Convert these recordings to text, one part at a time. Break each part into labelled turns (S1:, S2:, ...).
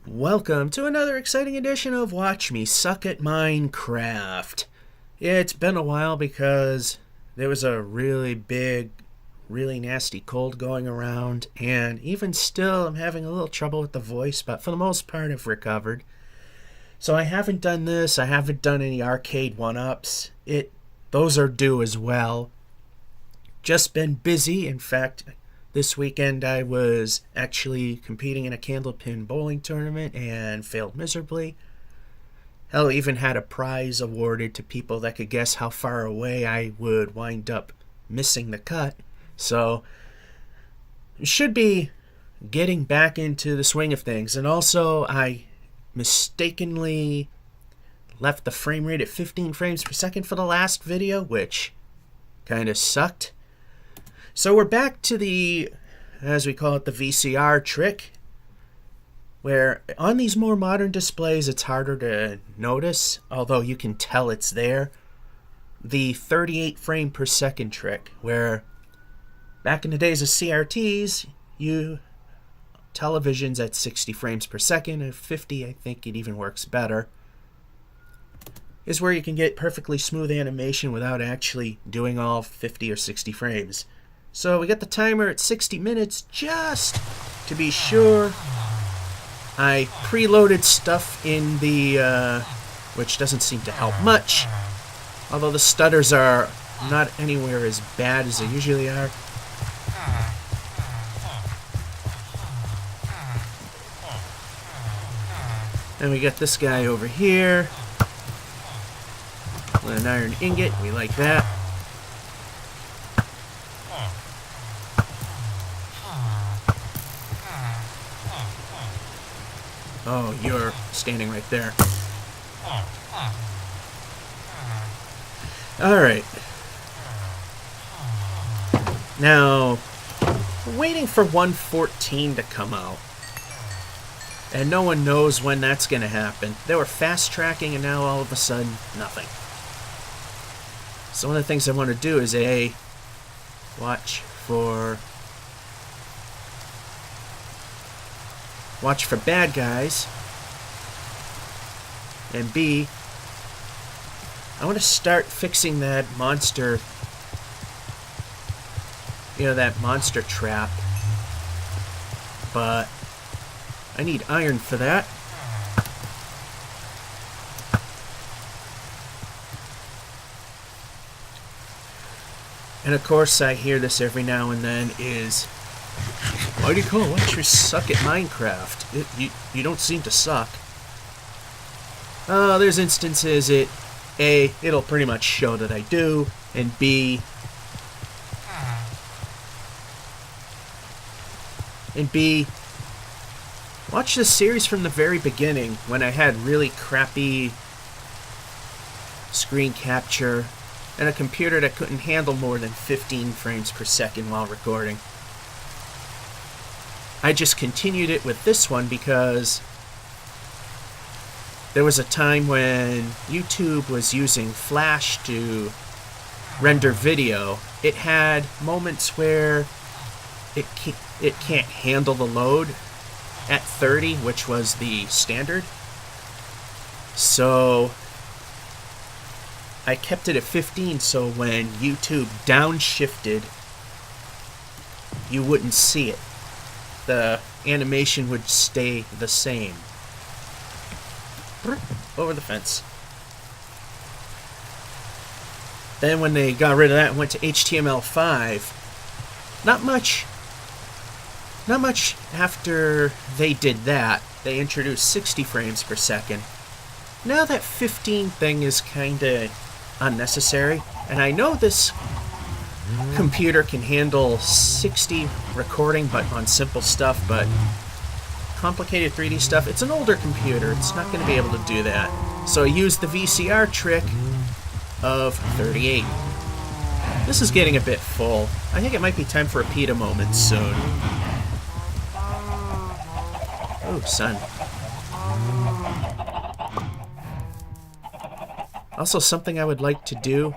S1: Welcome to another exciting edition of Watch Me Suck at Minecraft. It's been a while because there was a really big, really nasty cold going around, and even still I'm having a little trouble with the voice, but for the most part I've recovered. So I haven't done this, I haven't done any arcade one-ups. Those are due as well. Just been busy. In fact, this weekend I was actually competing in a candlepin bowling tournament and failed miserably. Hell, even had a prize awarded to people that could guess how far away I would wind up missing the cut. So, should be getting back into the swing of things. And also, I mistakenly left the frame rate at 15 frames per second for the last video, which kind of sucked. So we're back to the, as we call it, the VCR trick, where on these more modern displays it's harder to notice, although you can tell it's there. The 38 frame per second trick, where back in the days of CRTs, television's at 60 frames per second, and 50, I think it even works better, is where you can get perfectly smooth animation without actually doing all 50 or 60 frames. So we got the timer at 60 minutes just to be sure. I preloaded stuff in the, which doesn't seem to help much, although the stutters are not anywhere as bad as they usually are. And we got this guy over here with an iron ingot. We like that. Oh, you're standing right there. Alright. Now, we're waiting for 1.14 to come out. And no one knows when that's going to happen. They were fast tracking and now all of a sudden, nothing. So one of the things I want to do is A, watch for bad guys, and B, I want to start fixing that monster, that monster trap, but I need iron for that. And of course I hear this every now and then is, why do you call Watch Me Suck at Minecraft? You don't seem to suck. There's instances it'll pretty much show that I do, and B, watch this series from the very beginning when I had really crappy screen capture and a computer that couldn't handle more than 15 frames per second while recording. I just continued it with this one because there was a time when YouTube was using Flash to render video. It had moments where it can't handle the load at 30, which was the standard. So I kept it at 15 so when YouTube downshifted, you wouldn't see it. The animation would stay the same. Over the fence. Then when they got rid of that and went to HTML5, not much after they did that, they introduced 60 frames per second. Now that 15 thing is kinda unnecessary, and I know this computer can handle 60 recording but on simple stuff, but complicated 3D stuff, it's an older computer, it's not going to be able to do that. So I used the VCR trick of 38. This is getting a bit full. I think it might be time for a PETA moment soon. Oh, son. Also, something I would like to do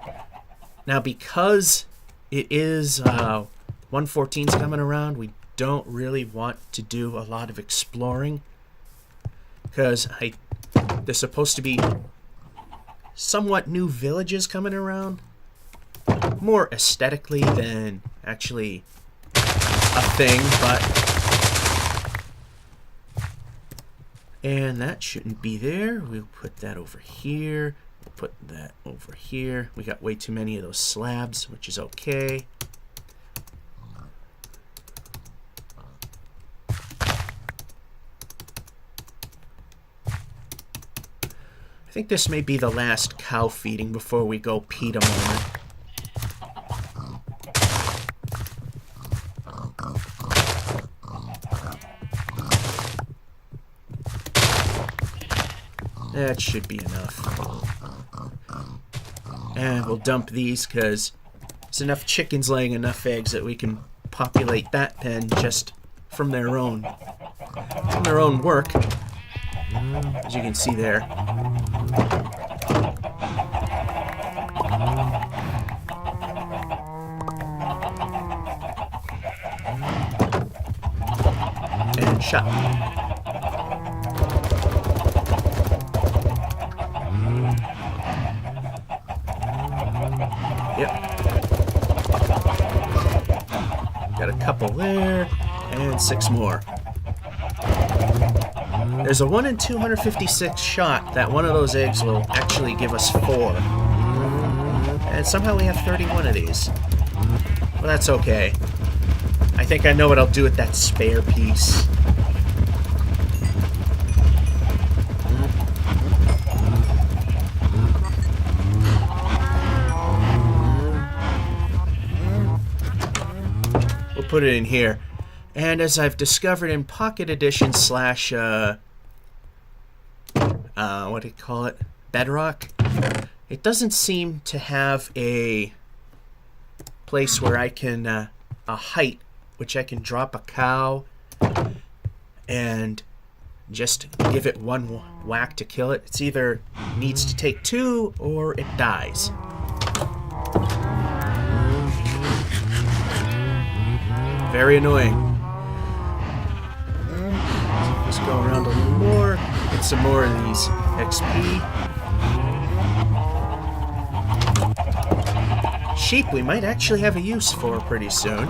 S1: now, because it is 1.14's coming around, we don't really want to do a lot of exploring. because there's supposed to be somewhat new villages coming around. More aesthetically than actually a thing, but... And that shouldn't be there. We'll put that over here. We'll put that over here. We got way too many of those slabs, which is okay. I think this may be the last cow feeding before we go Pete a moment. That should be enough. And we'll dump these because there's enough chickens laying enough eggs that we can populate that pen just from their own work. As you can see there. And shut. Yep. Got a couple there, and 6 more. There's a 1 in 256 shot that one of those eggs will actually give us 4. And somehow we have 31 of these. Well, that's okay. I think I know what I'll do with that spare piece. Put it in here. And as I've discovered in Pocket Edition slash what do you call it, Bedrock, it doesn't seem to have a place where I can a height which I can drop a cow and just give it one whack to kill it. It's either needs to take 2 or it dies. Very annoying. Let's go around a little more. Get some more of these XP. Sheep we might actually have a use for pretty soon.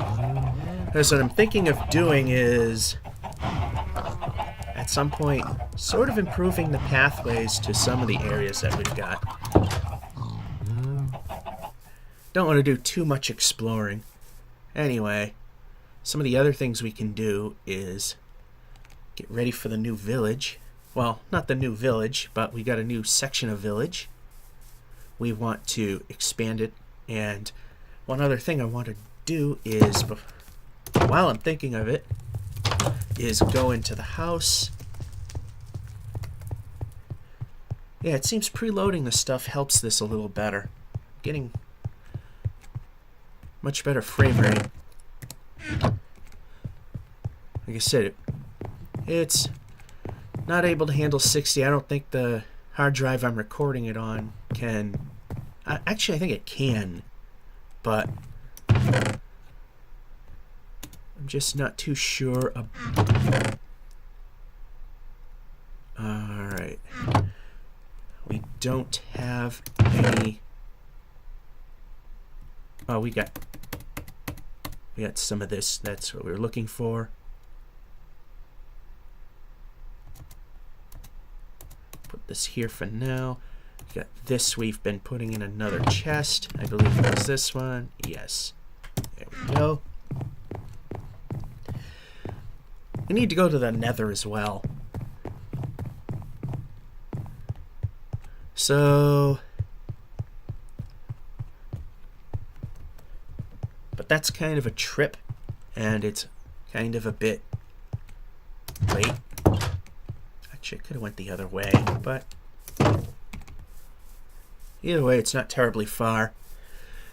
S1: Because what I'm thinking of doing is, at some point, sort of improving the pathways to some of the areas that we've got. Don't want to do too much exploring. Anyway. Some of the other things we can do is get ready for the new village. Well, not the new village, but we got a new section of village. We want to expand it. And one other thing I want to do is, while I'm thinking of it, is go into the house. Yeah, it seems preloading the stuff helps this a little better. Getting much better frame rate. Like I said, it's not able to handle 60. I don't think the hard drive I'm recording it on can... Actually, I think it can, but I'm just not too sure. Alright. We don't have any... Oh, we got some of this. That's what we were looking for. Put this here for now. We got this we've been putting in another chest. I believe it was this one. Yes. There we go. We need to go to the Nether as well. So... But that's kind of a trip, and it's kind of a bit... Wait. Actually, I could have went the other way, but... Either way, it's not terribly far.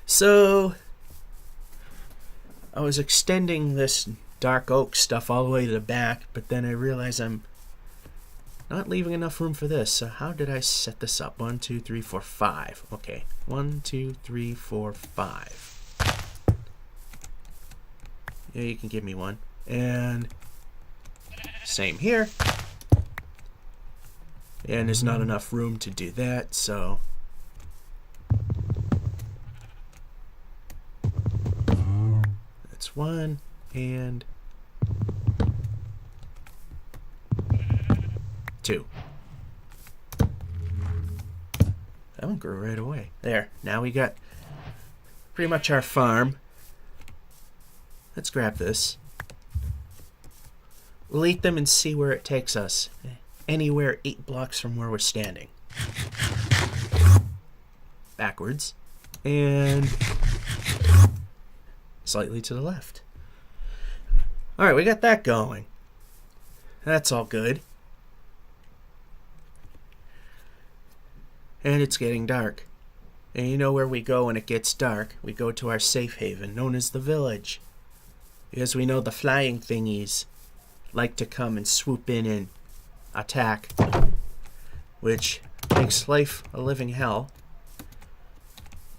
S1: So... I was extending this dark oak stuff all the way to the back, but then I realized I'm not leaving enough room for this. So how did I set this up? 1, 2, 3, 4, 5. Okay. 1, 2, 3, 4, 5. Yeah, you can give me one. And same here. And there's not enough room to do that, so... That's one, and... 2. That one grew right away. There, now we got pretty much our farm. Let's grab this. We'll eat them and see where it takes us. Anywhere 8 blocks from where we're standing. Backwards. And slightly to the left. Alright, we got that going. That's all good. And it's getting dark. And you know where we go when it gets dark? We go to our safe haven, known as the village. Because we know the flying thingies like to come and swoop in and attack, which makes life a living hell.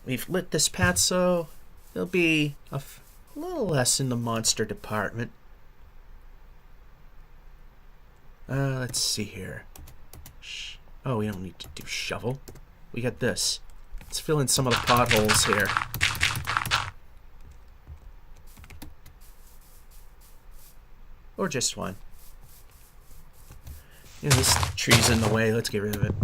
S1: We've lit this path so there'll be a little less in the monster department. Let's see here. Oh, we don't need to do shovel. We got this. Let's fill in some of the potholes here. Or just one. Yeah, this tree's in the way. Let's get rid of it.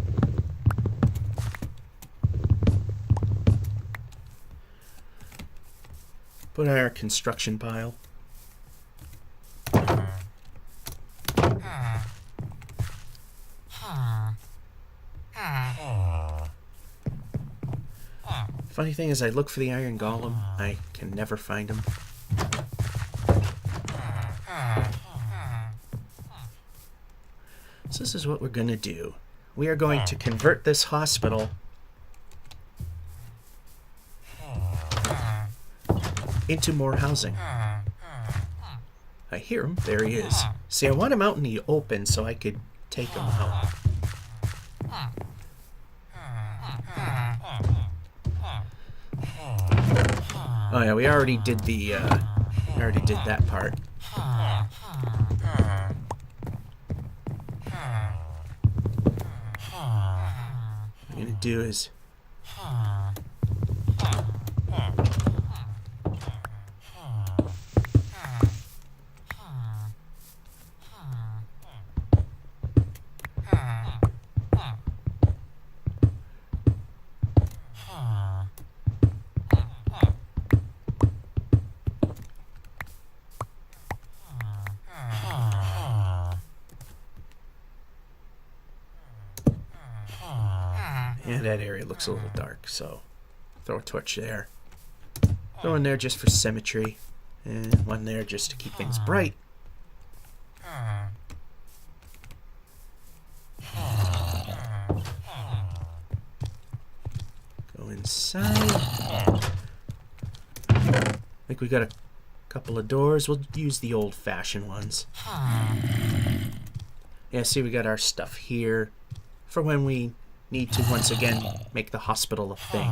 S1: Put our construction pile. Funny thing is, I look for the iron golem. I can never find him. So this is what we're going to do. We are going to convert this hospital into more housing. I hear him. There he is. See, I want him out in the open so I could take him out. Oh yeah, we already did the, that part. What I'm gonna do is... Yeah, that area looks a little dark, so throw a torch there. Throw one there just for symmetry, and one there just to keep things bright. Go inside. I think we got a couple of doors. We'll use the old-fashioned ones. Yeah, see, we got our stuff here for when we need to once again make the hospital a thing.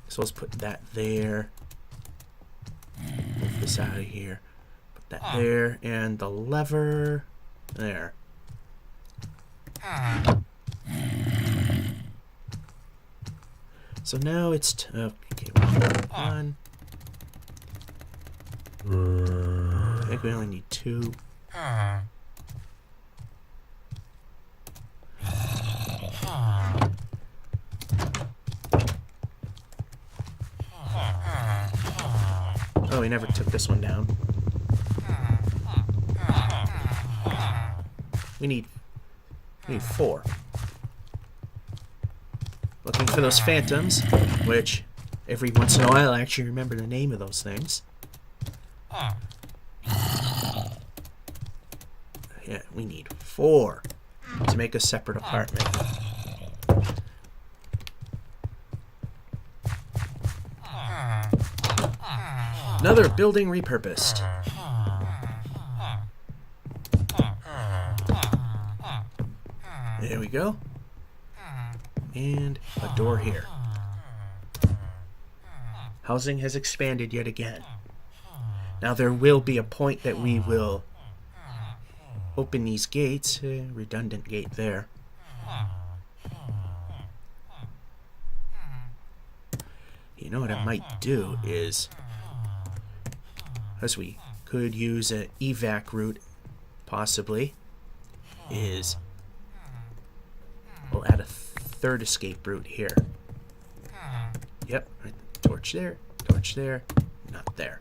S1: So let's put that there. Move this out of here. Put that there, and the lever there. So now it's okay. One. I think we only need 2. Oh, we never took this one down. We need 4. Looking for those phantoms, which every once in a while I actually remember the name of those things. Yeah, we need 4 to make a separate apartment. Another building repurposed. There we go. And a door here. Housing has expanded yet again. Now there will be a point that we will open these gates. Redundant gate there. You know what I might do is, as we could use an evac route, possibly, is we'll add a third escape route here. Yep, right, torch there, not there.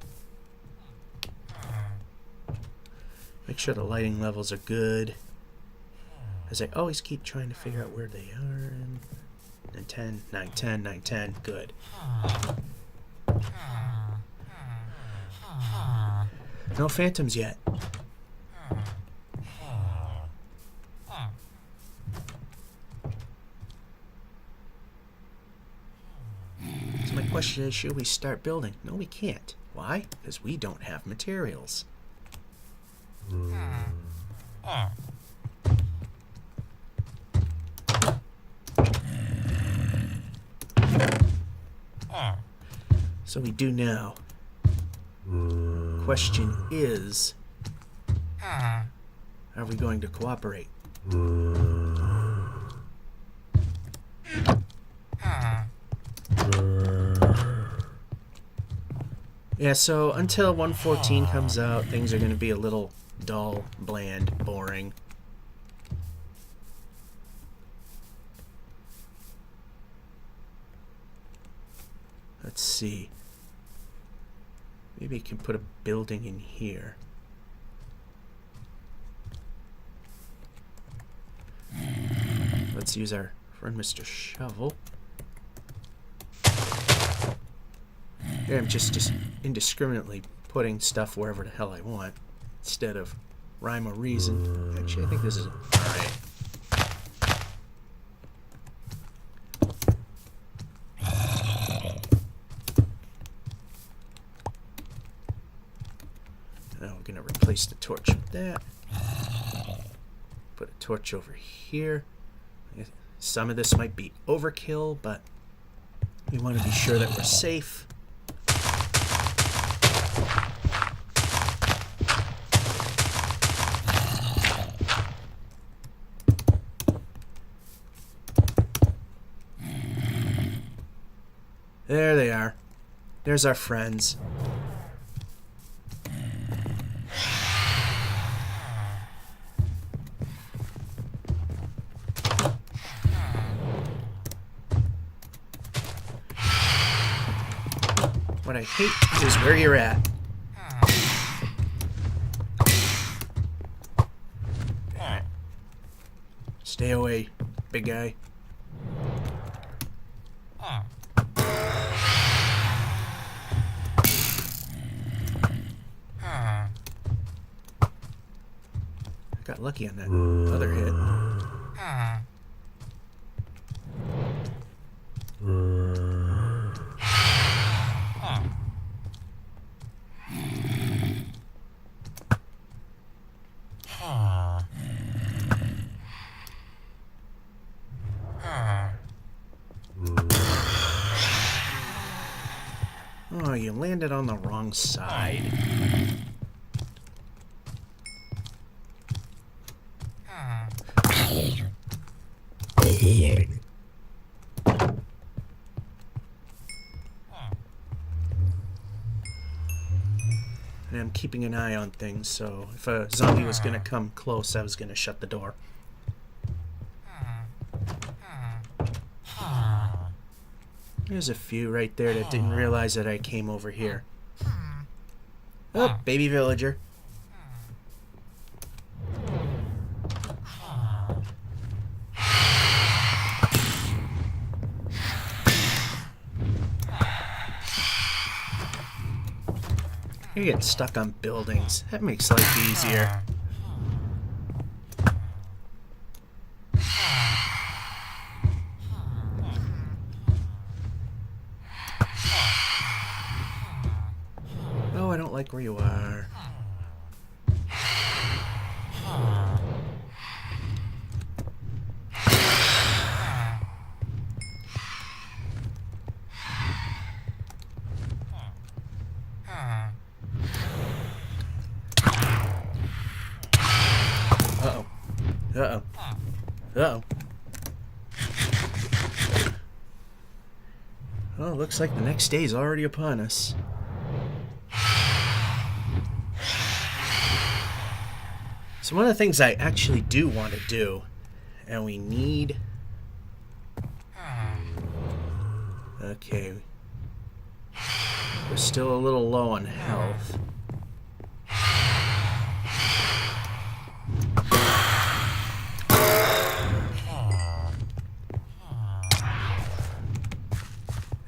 S1: Make sure the lighting levels are good, as I always keep trying to figure out where they are. And 10, 9, 10, 9, 10, good. No phantoms yet. So my question is, should we start building? No, we can't. Why? Because we don't have materials. So we do now. Question is, are we going to cooperate? Yeah, so until 1.14 comes out, things are going to be a little dull, bland, boring. Let's see. Maybe I can put a building in here. Let's use our friend Mr. Shovel. Yeah, I'm just indiscriminately putting stuff wherever the hell I want, instead of rhyme or reason. Actually, I think this is alright. Now we're gonna replace the torch with that. Put a torch over here. Some of this might be overkill, but we want to be sure that we're safe. There they are. There's our friends. What I hate is where you're at. Alright. Stay away, big guy. Got lucky on that other hit. Oh, you landed on the wrong side. And I'm keeping an eye on things, so if a zombie was going to come close, I was going to shut the door. There's a few right there that didn't realize that I came over here. Oh, baby villager. You get stuck on buildings. That makes life easier. Oh, I don't like where you are. Uh-oh. Uh-oh. Uh-oh. Well, it looks like the next day is already upon us. So one of the things I actually do want to do, and we need... Okay. We're still a little low on health.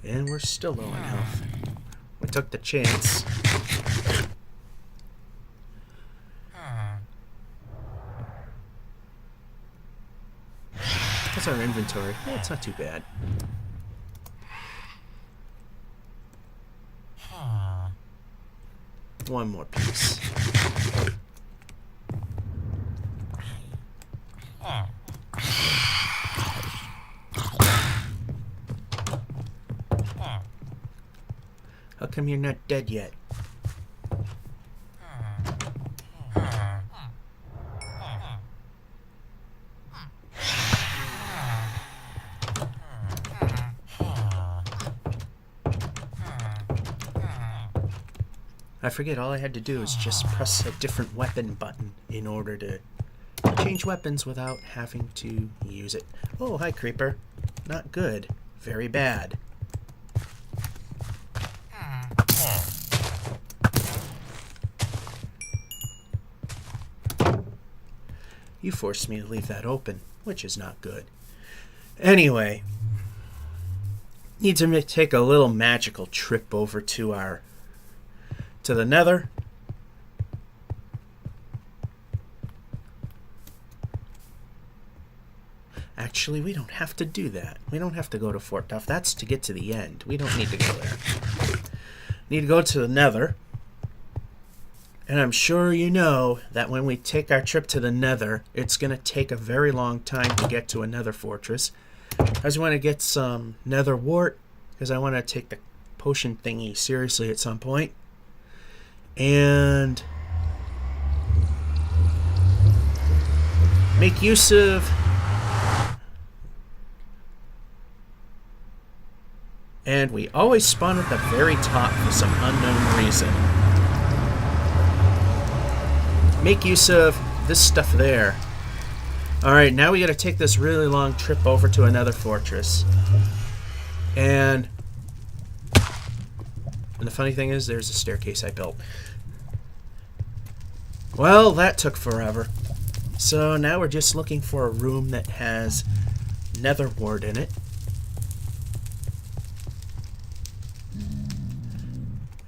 S1: And we're still low on health. We took the chance. That's our inventory. Yeah, it's not too bad. One more piece. How come you're not dead yet? I forget, all I had to do is just press a different weapon button in order to change weapons without having to use it. Oh, hi, creeper. Not good. Very bad. You forced me to leave that open, which is not good. Anyway, need to take a little magical trip over to the Nether. Actually, we don't have to do that. We don't have to go to Fort Duff. That's to get to the end. We don't need to go there. Need to go to the Nether. And I'm sure you know that when we take our trip to the Nether, it's going to take a very long time to get to a Nether fortress. I just want to get some Nether Wart, because I want to take the potion thingy seriously at some point. And make use of... And we always spawn at the very top for some unknown reason. Make use of this stuff there. Alright, now we gotta take this really long trip over to another fortress. And the funny thing is, there's a staircase I built. Well, that took forever. So now we're just looking for a room that has Nether Wart in it.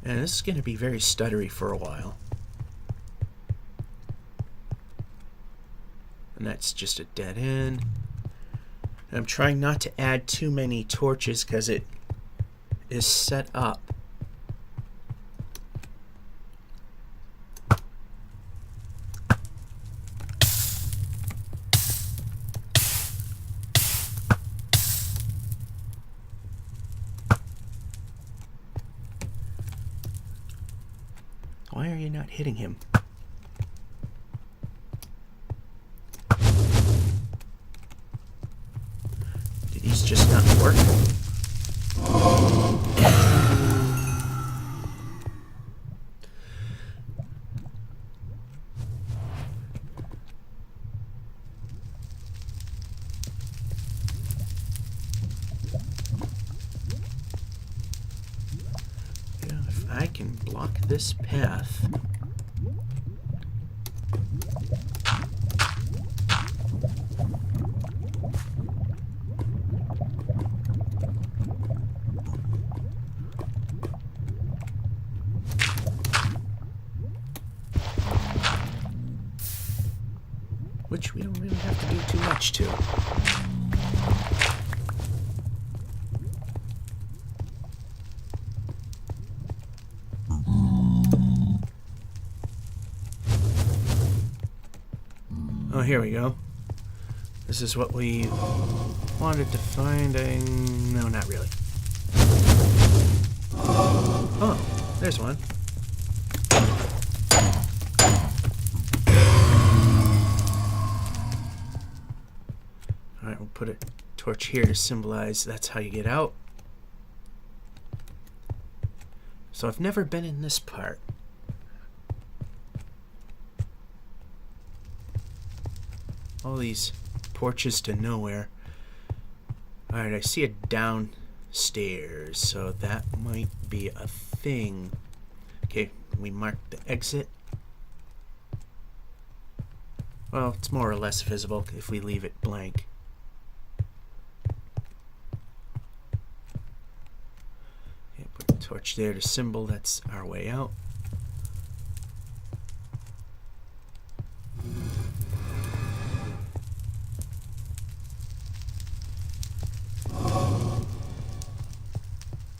S1: And this is going to be very stuttery for a while. And that's just a dead end. And I'm trying not to add too many torches because it is set up. Why are you not hitting him? Did these just not work? Yeah, if I can block this path. Which we don't really have to do too much to. Oh, here we go. This is what we wanted to find. No, not really. Oh, there's one. Alright, we'll put a torch here to symbolize that's how you get out. So I've never been in this part. All these porches to nowhere. Alright, I see it downstairs, so that might be a thing. Okay, we mark the exit. Well, it's more or less visible if we leave it blank. Okay, put a torch there to symbol that's our way out.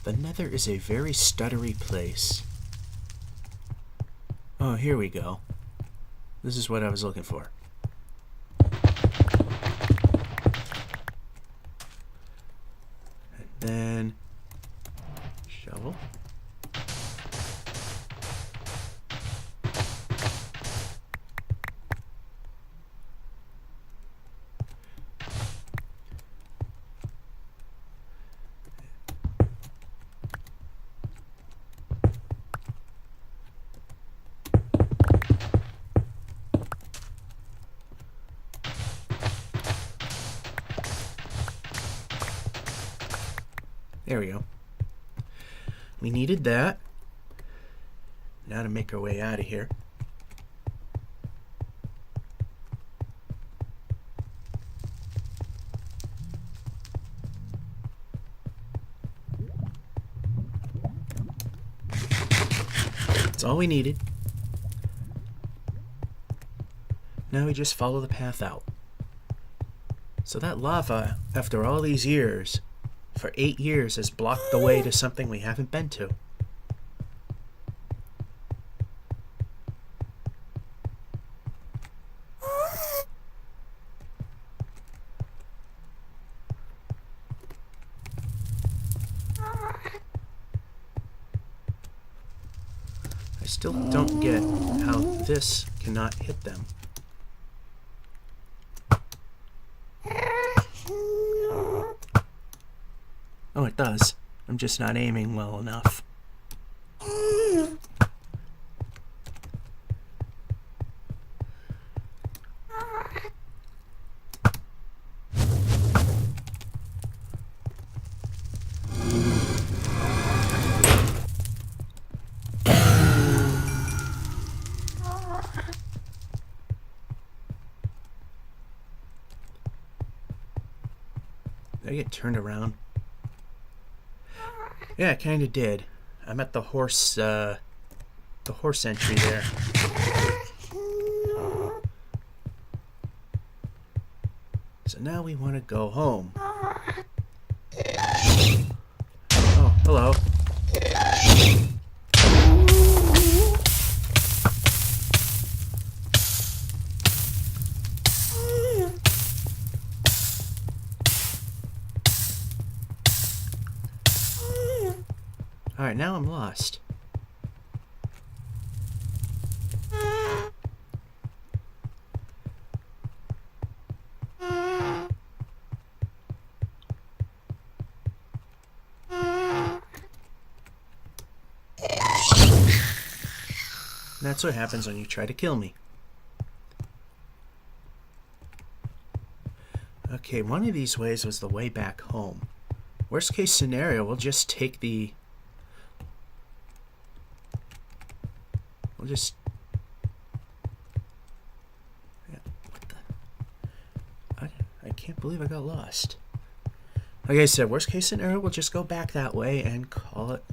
S1: The Nether is a very stuttery place. Oh, here we go. This is what I was looking for. And then shovel. There we go. We needed that. Now to make our way out of here. That's all we needed. Now we just follow the path out. So that lava, after all these years, for 8 years, has blocked the way to something we haven't been to. I still don't get how this cannot hit them. Oh, it does. I'm just not aiming well enough. Did I get turned around? Yeah, I kind of did. I'm at the horse entry there. So now we want to go home. Oh, hello. Alright, now I'm lost. That's what happens when you try to kill me. Okay, one of these ways was the way back home. Worst case scenario, we'll just take the... We'll just... Yeah, what the... I can't believe I got lost. Like I said, worst case scenario, we'll just go back that way and call it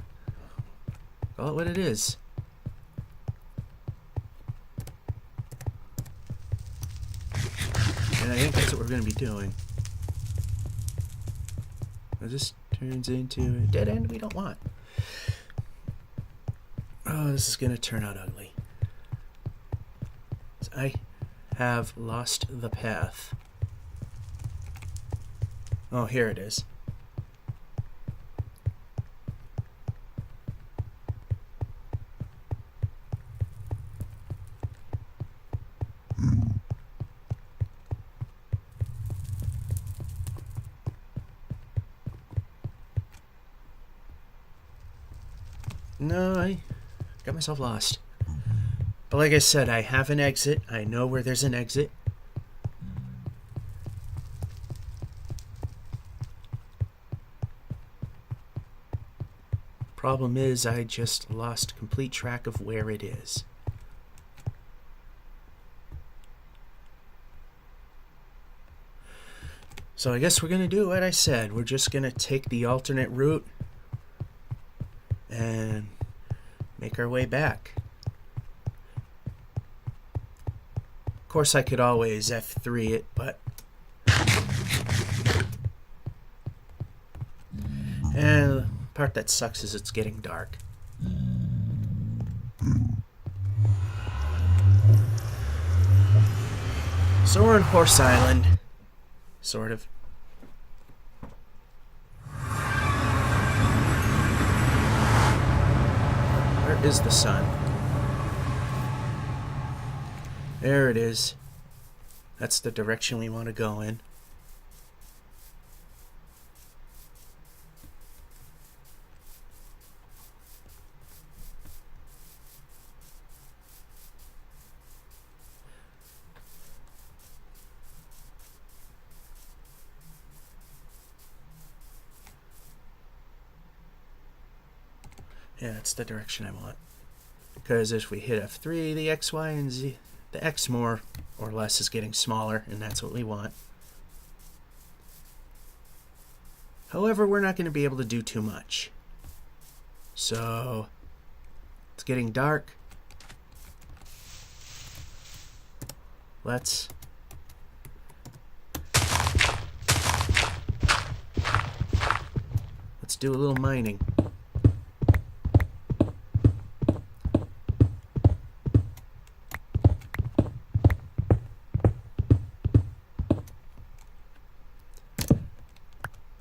S1: what it is. And I think that's what we're going to be doing. This turns into a dead end we don't want. Oh, this is going to turn out ugly. I have lost the path. Oh, here it is. No, I got myself lost. But like I said, I have an exit. I know where there's an exit. Problem is, I just lost complete track of where it is. So I guess we're going to do what I said. We're just going to take the alternate route and make our way back. Of course, I could always F3 it, but... And the part that sucks is it's getting dark. So we're on Horse Island. Sort of. Where is the sun? There it is. That's the direction we want to go in. Yeah, that's the direction I want. Because if we hit F3, the X, Y, and Z, the X more or less is getting smaller, and that's what we want. However, we're not going to be able to do too much. So, it's getting dark. Let's do a little mining.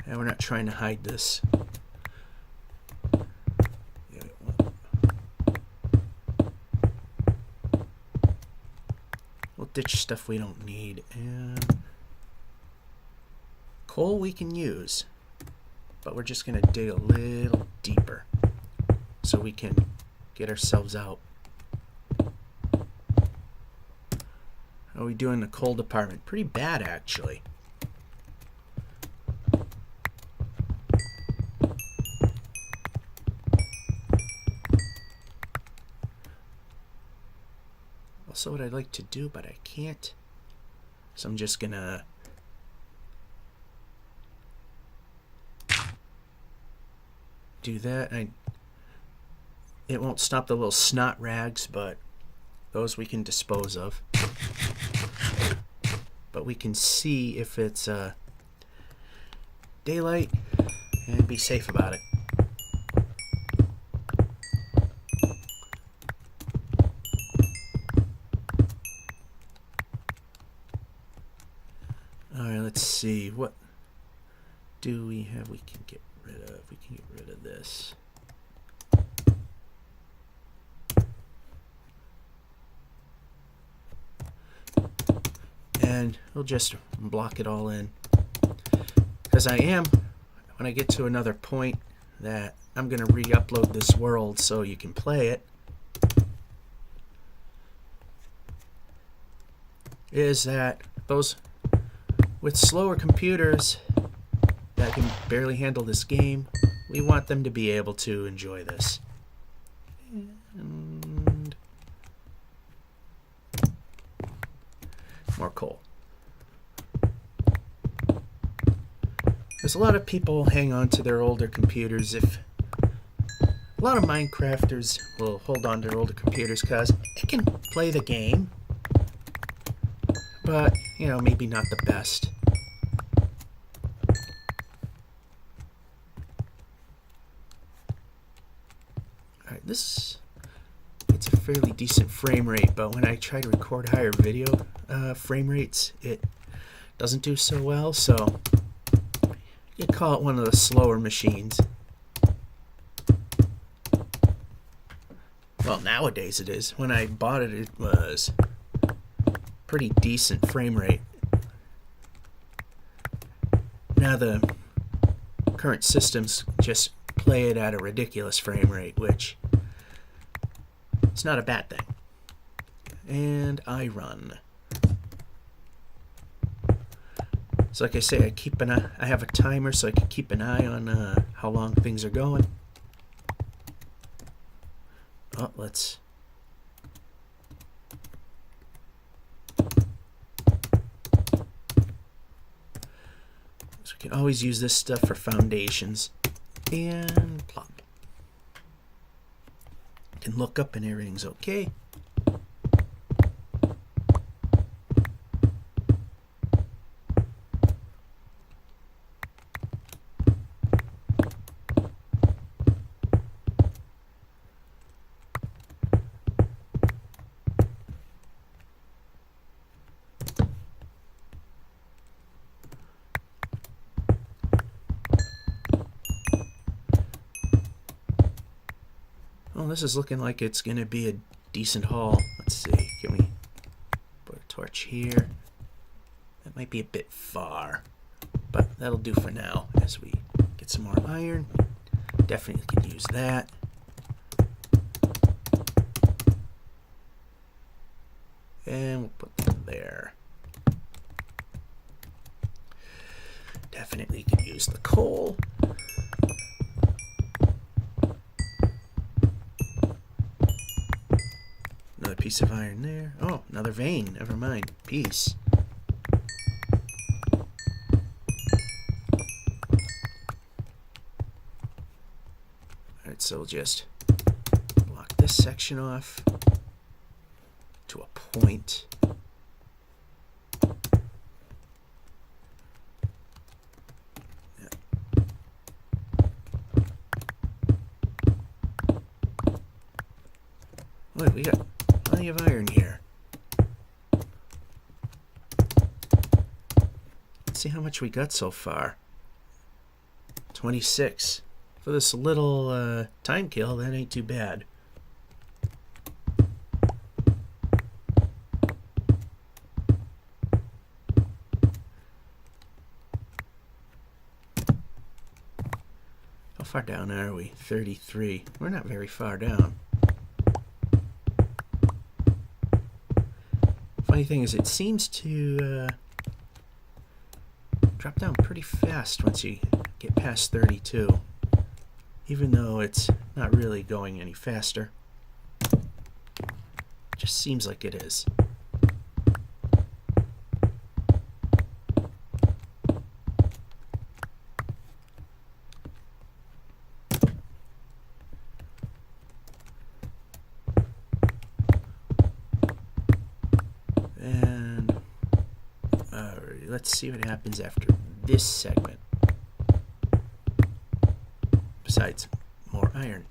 S1: And we're not trying to hide this. We'll ditch stuff we don't need. And coal we can use, but we're just going to dig a little deeper so we can get ourselves out. How are we doing in the coal department? Pretty bad, actually. Also, what I'd like to do, but I can't, so I'm just gonna do that. It won't stop the little snot rags, but those we can dispose of. But we can see if it's daylight and be safe about it. Alright, let's see. What do we have we can get rid of? We can get rid of this. And we'll just block it all in. Because when I get to another point that I'm going to re-upload this world so you can play it, is that those with slower computers that can barely handle this game, we want them to be able to enjoy this. And more coal. There's a lot of people hang on to their older computers. A lot of Minecrafters will hold on to their older computers because it can play the game, but maybe not the best. Alright, it's a fairly decent frame rate, but when I try to record higher video frame rates, it doesn't do so well, so you could call it one of the slower machines. Well, nowadays it is. When I bought it, it was pretty decent frame rate. Now the current systems just play it at a ridiculous frame rate, which It's not a bad thing. And I run. So like I say, I have a timer so I can keep an eye on how long things are going. Oh, let's... So we can always use this stuff for foundations. And plop. Can look up and everything's okay. Well, this is looking like it's going to be a decent haul. Let's see. Can we put a torch here? That might be a bit far, but that'll do for now as we get some more iron. Definitely can use that. And we'll put them there. Definitely can use the coal. Another piece of iron there. Oh, another vein. Never mind. Piece. Alright, so we'll just block this section off to a point. Look, we got plenty of iron here. Let's see how much we got so far. 26. For this little time kill, that ain't too bad. How far down are we? 33. We're not very far down. Funny thing is, it seems to drop down pretty fast once you get past 32, even though it's not really going any faster. Just seems like it is. Let's see what happens after this segment. Besides, more iron.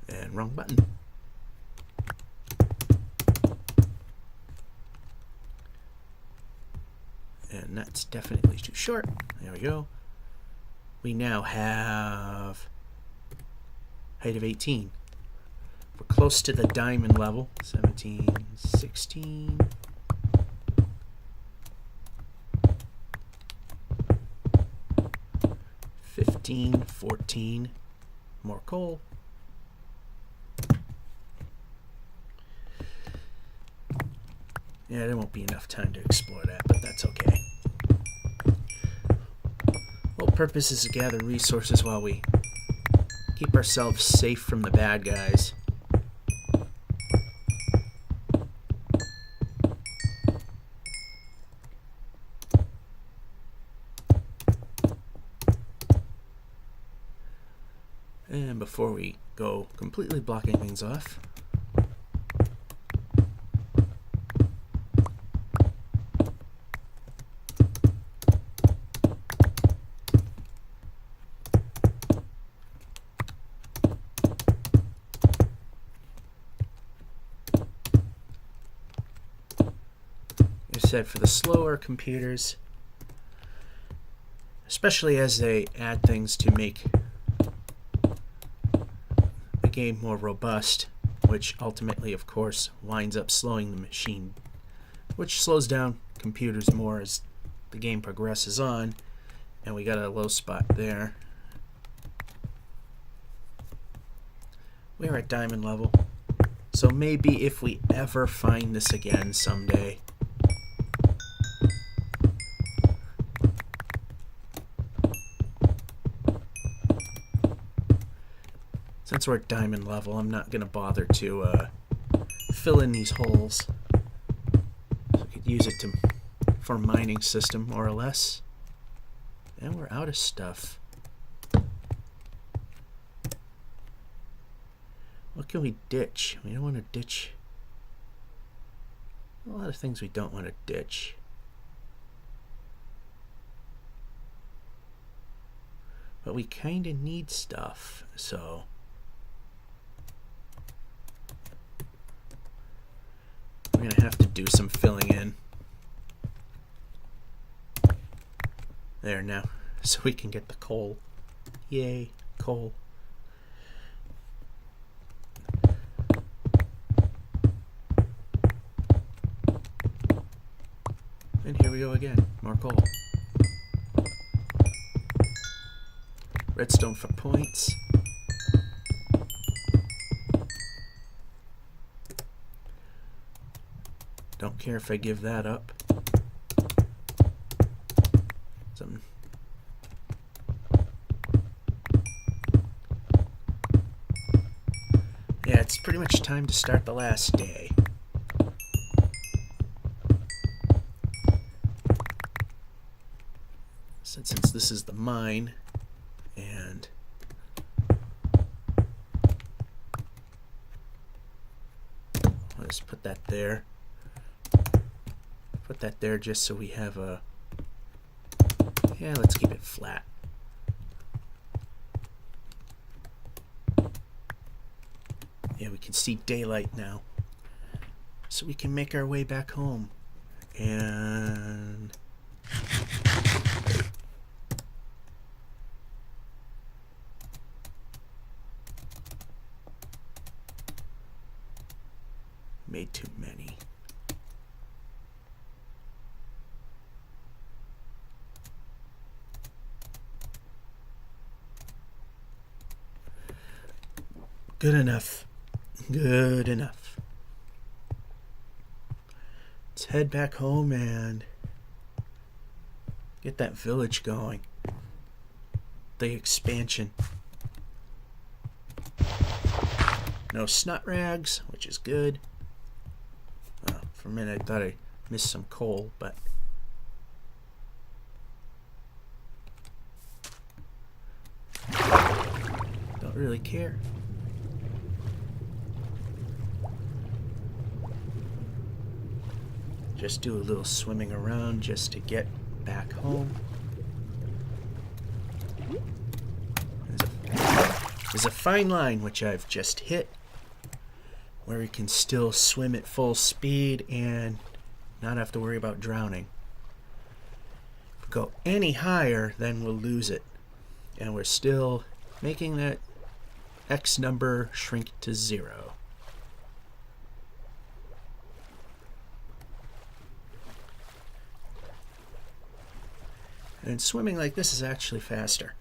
S1: And wrong button. And that's definitely too short. There we go. We now have height of 18. We're close to the diamond level. 17, 16. $15, 14. More coal. Yeah, there won't be enough time to explore that, but that's okay. Whole purpose is to gather resources while we keep ourselves safe from the bad guys. And before we go completely blocking things off, said for the slower computers, especially as they add things to make the game more robust, which ultimately, of course, winds up slowing the machine, which slows down computers more as the game progresses on. And we got a low spot there. We're at diamond level. So maybe if we ever find this again someday. Since we're at diamond level, I'm not going to bother to fill in these holes. So we could use it for mining system, more or less. And we're out of stuff. What can we ditch? We don't want to ditch a lot of things we don't want to ditch. But we kind of need stuff, so we're going to have to do some filling in. There now, so we can get the coal. Yay, coal. And here we go again, more coal. Redstone for points. Don't care if I give that up. Yeah, it's pretty much time to start the last day. Since this is the mine, and I'll just put that there. Put that there just so we have a... Yeah, let's keep it flat. Yeah, we can see daylight now. So we can make our way back home. And... made too many. Good enough. Good enough. Let's head back home and get that village going. The expansion. No snot rags, which is good. For a minute I thought I missed some coal, but don't really care. Just do a little swimming around just to get back home. There's a fine line which I've just hit, where we can still swim at full speed and not have to worry about drowning. If we go any higher, then we'll lose it. And we're still making that X number shrink to 0. And swimming like this is actually faster.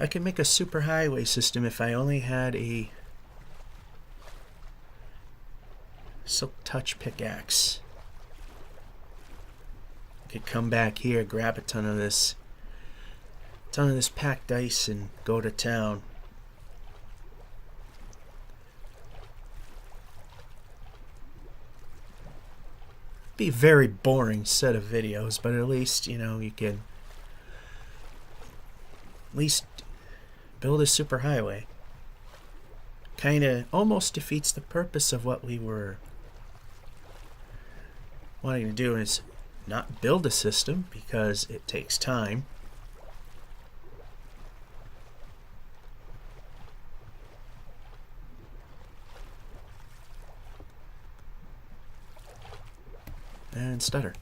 S1: I could make a superhighway system if I only had a silk touch pickaxe. I could come back here, grab a ton of this packed ice and go to town. Be a very boring set of videos, but at least, you know, you can at least build a superhighway. Kind of almost defeats the purpose of what we were wanting to do, is not build a system because it takes time. And stutter.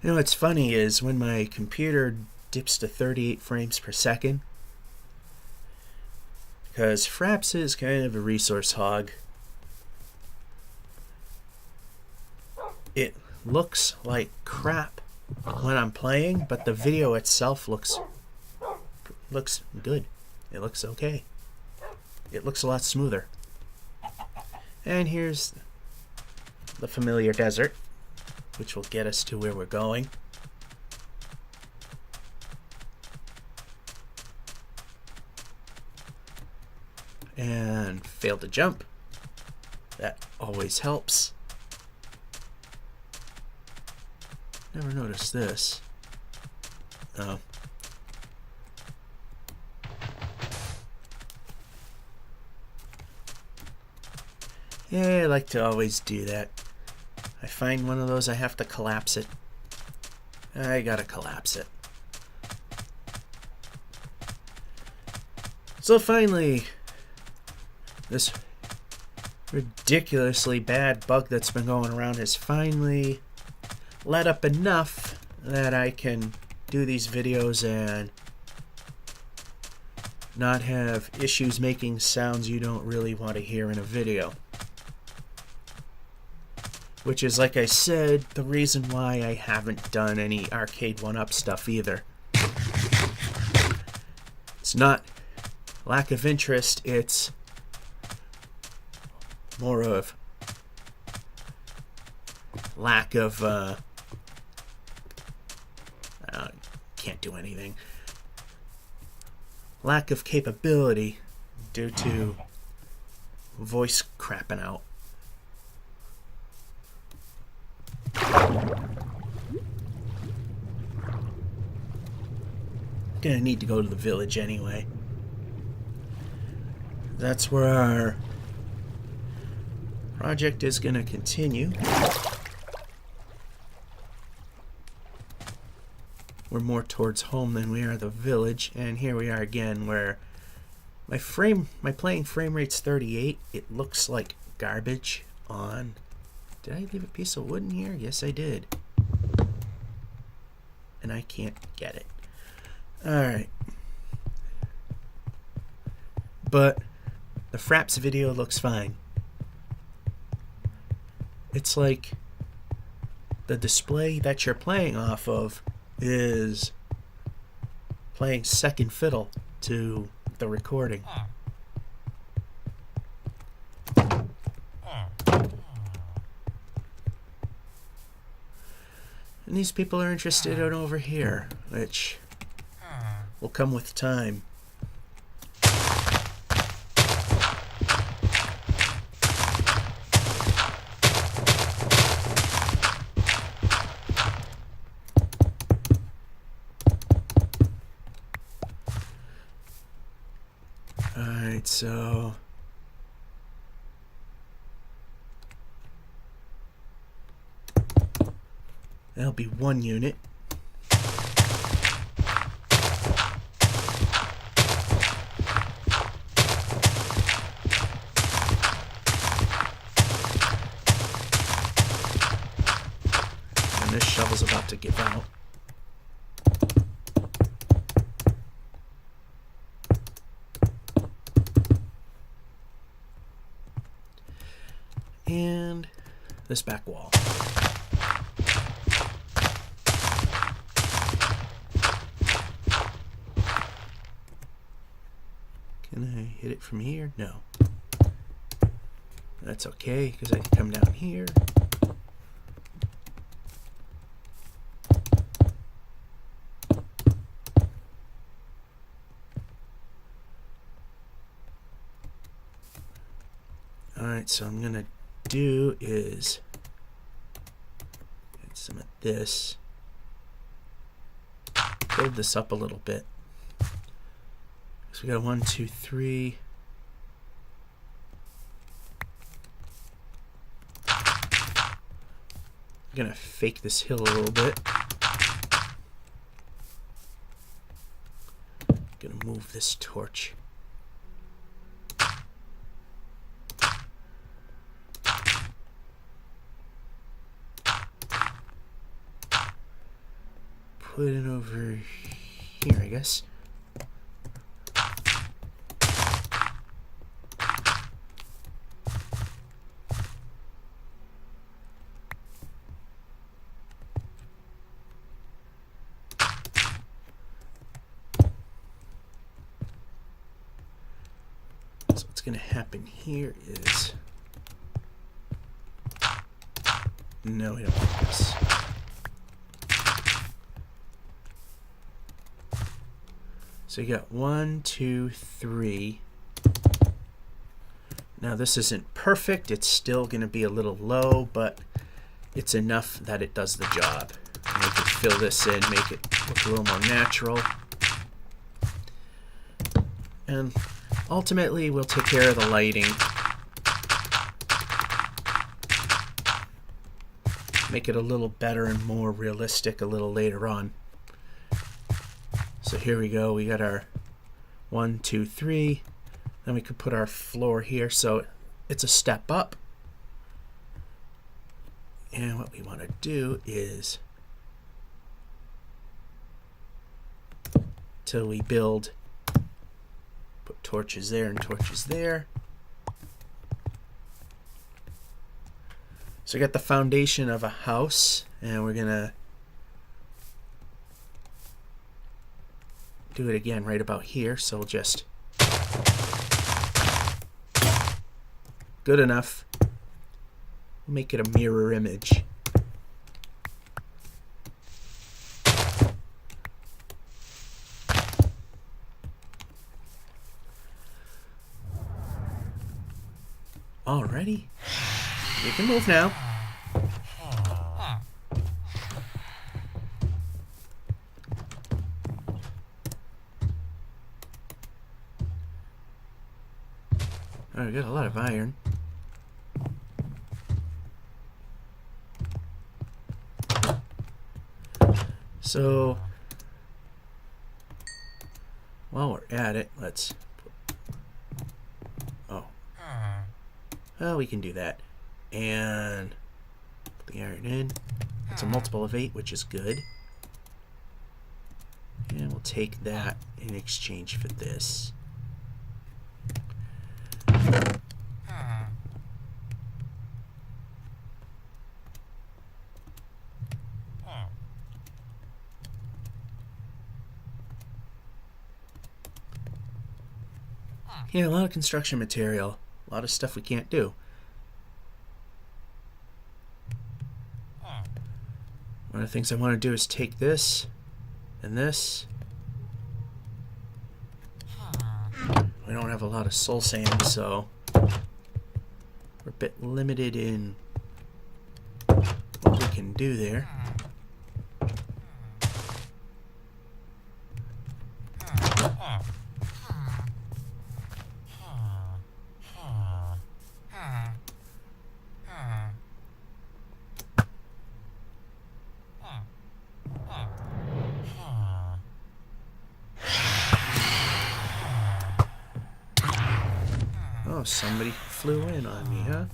S1: You know what's funny is when my computer dips to 38 frames per second, because Fraps is kind of a resource hog. It looks like crap when I'm playing, but the video itself looks good. It looks okay. It looks a lot smoother. And here's the familiar desert, which will get us to where we're going. And failed to jump. That always helps. Never noticed this. Oh. Yeah, I like to always do that. I find one of those, I have to collapse it. I gotta collapse it. So finally, this ridiculously bad bug that's been going around has finally let up enough that I can do these videos and not have issues making sounds you don't really want to hear in a video. Which is, like I said, the reason why I haven't done any Arcade 1-Up stuff either. It's not lack of interest, it's more of lack of, can't do anything. Lack of capability due to voice crapping out. Gonna need to go to the village anyway. That's where our project is gonna continue. We're more towards home than we are the village, and here we are again where my playing frame rate's 38. It looks like garbage on. Did I leave a piece of wood in here? Yes, I did. And I can't get it. Alright. But the Fraps video looks fine. It's like the display that you're playing off of is playing second fiddle to the recording. And these people are interested in over here, which will come with time. Alright, so that'll be one unit. And this shovel's about to give out. And this back wall. Can I hit it from here? No. That's okay, because I can come down here. Alright, so I'm gonna do is get some of this, build this up a little bit. So we got 1, 2, 3. I'm gonna fake this hill a little bit. Gonna move this torch. put it over here, I guess. So what's going to happen here is... No, we don't like this. So you got 1, 2, 3. Now this isn't perfect. It's still going to be a little low, but it's enough that it does the job. And we can fill this in, make it look a little more natural. And ultimately, we'll take care of the lighting. Make it a little better and more realistic a little later on. So here we go. We got our 1, 2, 3. Then we could put our floor here, so it's a step up. And what we want to do is, till we build, put torches there and torches there. So we got the foundation of a house, and we're gonna do it again right about here. So we'll just, good enough. We'll make it a mirror image. Alrighty. We can move now. Oh, we got a lot of iron. So, while we're at it, let's... Well, we can do that. And put the iron in. It's a multiple of 8, which is good. And we'll take that in exchange for this. Yeah, a lot of construction material. A lot of stuff we can't do. One of the things I want to do is take this and this. We don't have a lot of soul sand, so we're a bit limited in what we can do there. Oh, somebody flew in on me, huh?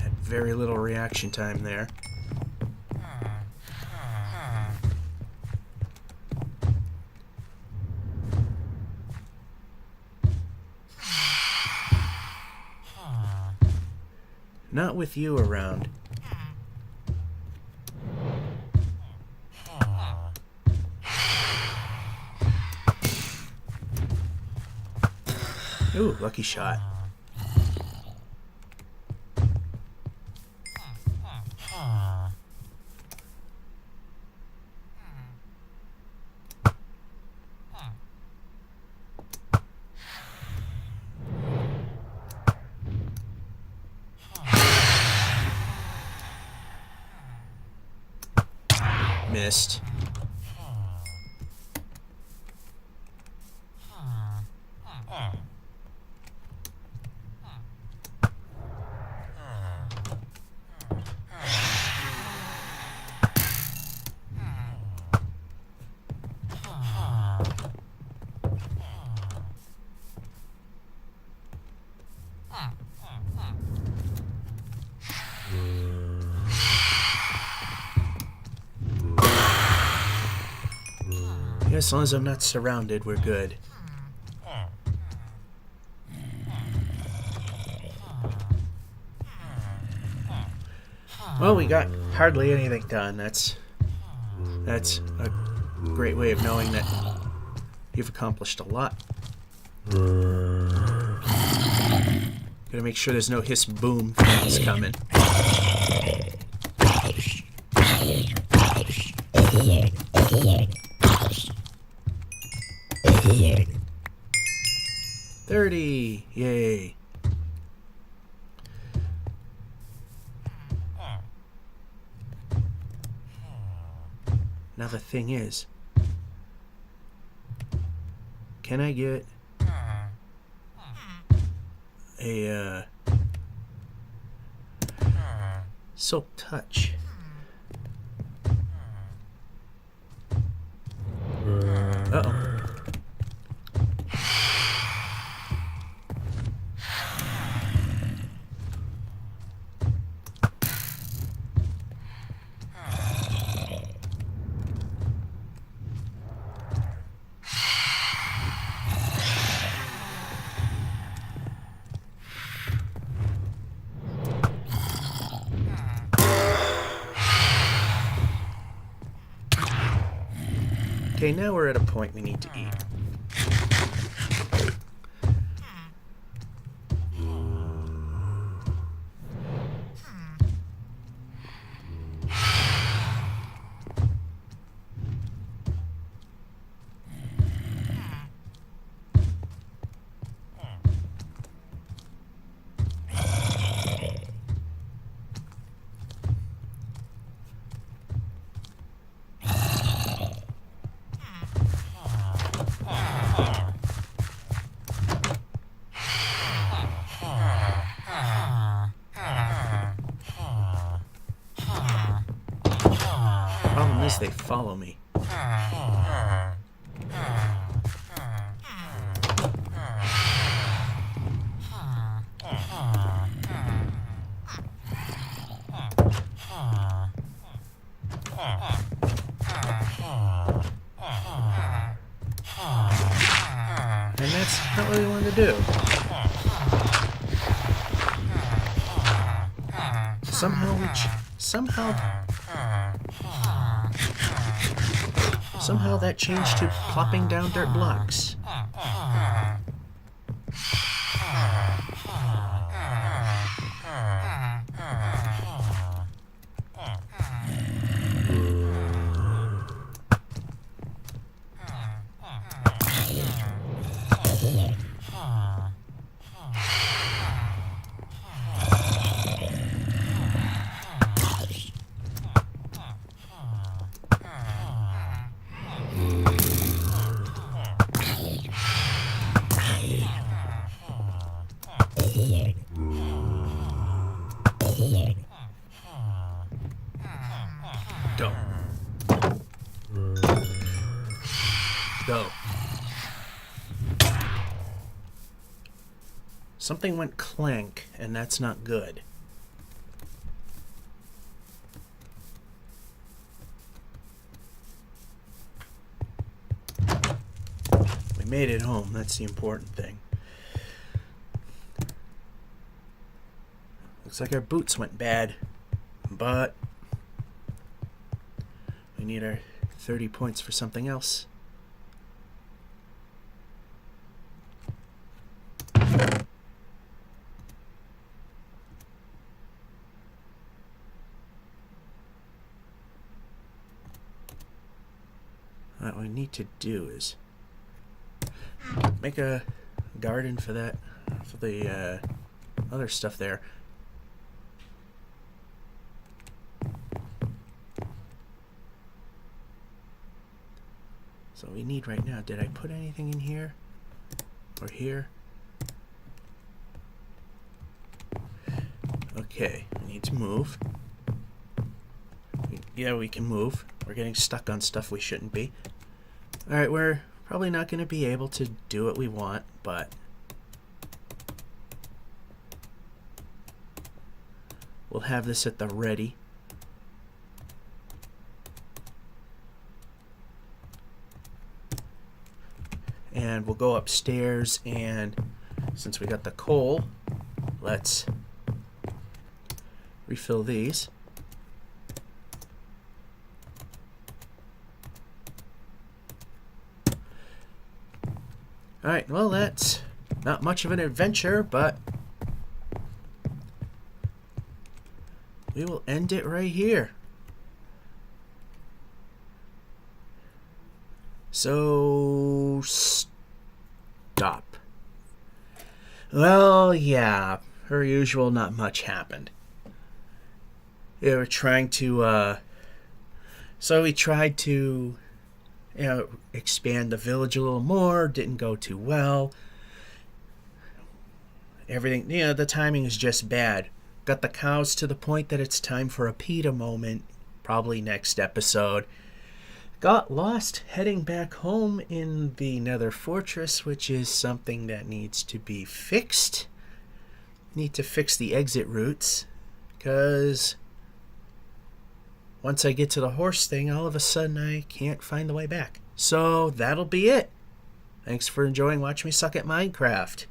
S1: Had very little reaction time there. Not with you around. Ooh, lucky shot. Missed. as long as I'm not surrounded, we're good. Well, we got hardly anything done. That's a great way of knowing that you've accomplished a lot. Gotta make sure there's no hiss boom things coming. 30! Yay! Now the thing is, can I get a silk touch? Uh-oh. Okay, now we're at a point we need to eat. Problem is, they follow me. And that's not what we wanted to do. Somehow that changed to plopping down dirt blocks. Go. Go. Something went clank, and that's not good. We made it home. That's the important thing. Looks like our boots went bad, but we need our 30 points for something else. What we need to do is make a garden for that, for the other stuff there. So we need right now, did I put anything in here or here? Okay, we need to move. Yeah, we can move. We're getting stuck on stuff we shouldn't be. Alright, we're probably not going to be able to do what we want, but we'll have this at the ready. And we'll go upstairs, and since we got the coal, let's refill these. Alright, well, that's not much of an adventure, but we will end it right here. So, stop. Well, yeah, per usual, not much happened. They were trying to, so we tried to, expand the village a little more. Didn't go too well. Everything, the timing is just bad. Got the cows to the point that it's time for a PETA moment, probably next episode. Got lost heading back home in the Nether Fortress, which is something that needs to be fixed. Need to fix the exit routes, because once I get to the horse thing, all of a sudden I can't find the way back. So that'll be it. Thanks for enjoying Watch Me Suck at Minecraft.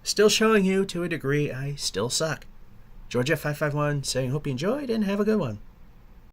S1: Still showing you, to a degree, I still suck. Georgia551 saying hope you enjoyed and have a good one.